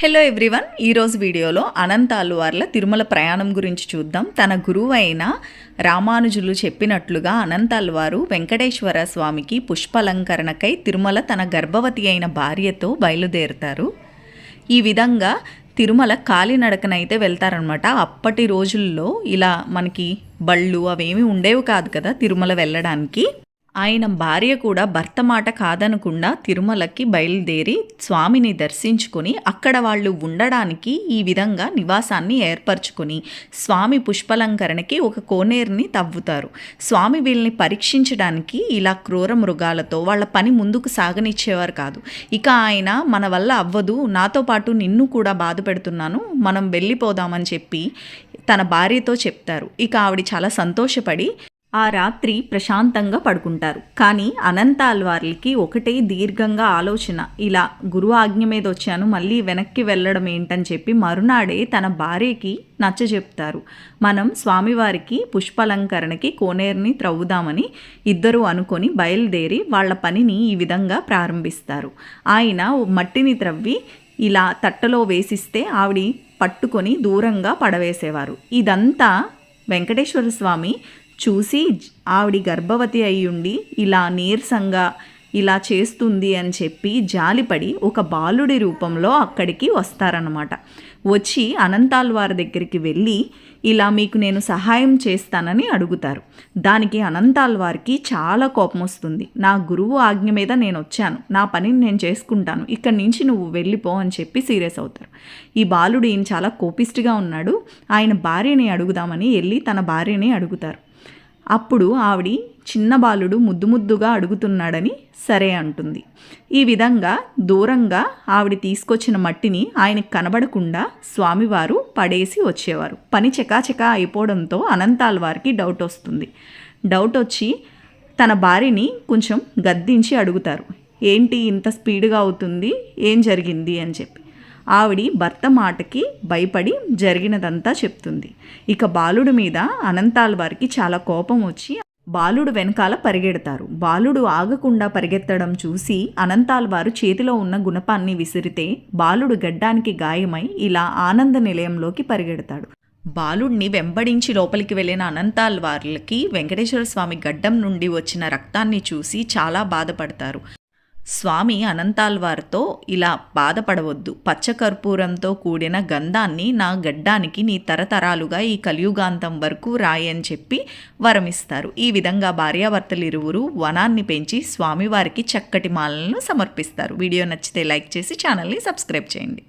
Hello everyone, ఈరోజు వీడియోలో అనంత అల్వార్ల తిరుమల ప్రయాణం గురించి చూద్దాం. తన గురువు అయిన రామానుజులు చెప్పినట్లుగా అనంత అల్వారు వెంకటేశ్వర స్వామికి పుష్పాలంకరణకై తిరుమల తన గర్భవతి అయిన భార్యతో బయలుదేరుతారు. ఈ విధంగా తిరుమల కాలినడకనైతే వెళ్తారనమాట. అప్పటి రోజుల్లో ఇలా మనకి బళ్ళు అవేమీ ఉండేవి కాదు కదా తిరుమల వెళ్ళడానికి. ఆయన భార్య కూడా భర్త మాట కాదనకుండా తిరుమలకి బయలుదేరి స్వామిని దర్శించుకొని అక్కడ వాళ్ళు ఉండడానికి ఈ విధంగా నివాసాన్ని ఏర్పరచుకొని స్వామి పుష్పాలంకరణకి ఒక కోనేరుని తవ్వుతారు. స్వామి వీళ్ళని పరీక్షించడానికి ఇలా క్రూర మృగాలతో వాళ్ళ పని ముందుకు సాగనిచ్చేవారు కాదు. ఇక ఆయన మన వల్ల అవ్వదు, నాతో పాటు నిన్ను కూడా బాధ పెడుతున్నాను, మనం వెళ్ళిపోదామని చెప్పి తన భార్యతో చెప్తారు. ఇక ఆవిడ చాలా సంతోషపడి ఆ రాత్రి ప్రశాంతంగా పడుకుంటారు. కానీ అనంత అల్వార్లకి ఒకటే దీర్ఘంగా ఆలోచన, ఇలా గురువు ఆజ్ఞ మీద వచ్చాను, మళ్ళీ వెనక్కి వెళ్ళడం ఏంటని చెప్పి మరునాడే తన భార్యకి నచ్చజెప్తారు. మనం స్వామివారికి పుష్పాలంకరణకి కోనేరుని త్రవ్వుదామని ఇద్దరు అనుకొని బయలుదేరి వాళ్ళ పనిని ఈ విధంగా ప్రారంభిస్తారు. ఆయన మట్టిని త్రవ్వి ఇలా తట్టలో వేసిస్తే ఆవిడ పట్టుకొని దూరంగా పడవేసేవారు. ఇదంతా వెంకటేశ్వర స్వామి చూసి ఆవిడ గర్భవతి అయ్యుండి ఇలా నీరసంగా ఇలా చేస్తుంది అని చెప్పి జాలిపడి ఒక బాలుడి రూపంలో అక్కడికి వస్తారన్నమాట. వచ్చి అనంతాల్వారి దగ్గరికి వెళ్ళి ఇలా మీకు నేను సహాయం చేస్తానని అడుగుతారు. దానికి అనంతాల్వారికి చాలా కోపం వస్తుంది. నా గురువు ఆజ్ఞ మీద నేను వచ్చాను, నా పనిని నేను చేసుకుంటాను, ఇక్కడి నుంచి నువ్వు వెళ్ళిపో అని చెప్పి సీరియస్ అవుతారు. ఈ బాలుడు ఈయన చాలా కోపిస్ట్గా ఉన్నాడు, ఆయన భార్యని అడుగుదామని వెళ్ళి తన భార్యని అడుగుతారు. అప్పుడు ఆవిడ చిన్న బాలుడు ముద్దుగా అడుగుతున్నాడని సరే అంటుంది. ఈ విధంగా దూరంగా ఆవిడ తీసుకొచ్చిన మట్టిని ఆయనకు కనబడకుండా స్వామివారు పడేసి వచ్చేవారు. పని చకాచకా అయిపోవడంతో అనంతాల్వారికి డౌట్ వస్తుంది. డౌట్ వచ్చి తన భార్యని కొంచెం గద్దించి అడుగుతారు, ఏంటి ఇంత స్పీడ్గా అవుతుంది, ఏం జరిగింది అని చెప్పి. ఆవిడ భర్త మాటకి భయపడి జరిగినదంతా చెప్తుంది. ఇక బాలుడి మీద అనంతాల్వారికి చాలా కోపం వచ్చి బాలుడు వెనకాల పరిగెడతారు. బాలుడు ఆగకుండా పరిగెత్తడం చూసి అనంతాల్వారు చేతిలో ఉన్న గుణపాన్ని విసిరితే బాలుడు గడ్డానికి గాయమై ఇలా ఆనంద నిలయంలోకి పరిగెడతాడు. బాలుడిని వెంబడించి లోపలికి వెళ్ళిన అనంతాల్వార్లకి వెంకటేశ్వర స్వామి గడ్డం నుండి వచ్చిన రక్తాన్ని చూసి చాలా బాధపడతారు. స్వామి అనంతాల్వార్తో ఇలా బాధపడవద్దు, పచ్చకర్పూరంతో కూడిన గంధాన్ని నా గడ్డానికి నీ తరతరాలుగా ఈ కలియుగాంతం వరకు రాయని చెప్పి వరమిస్తారు. ఈ విధంగా భార్యాభర్తలు ఇరువురు వనాన్ని పెంచి స్వామివారికి చక్కటి మాలలను సమర్పిస్తారు. వీడియో నచ్చితే లైక్ చేసి ఛానల్ని సబ్స్క్రైబ్ చేయండి.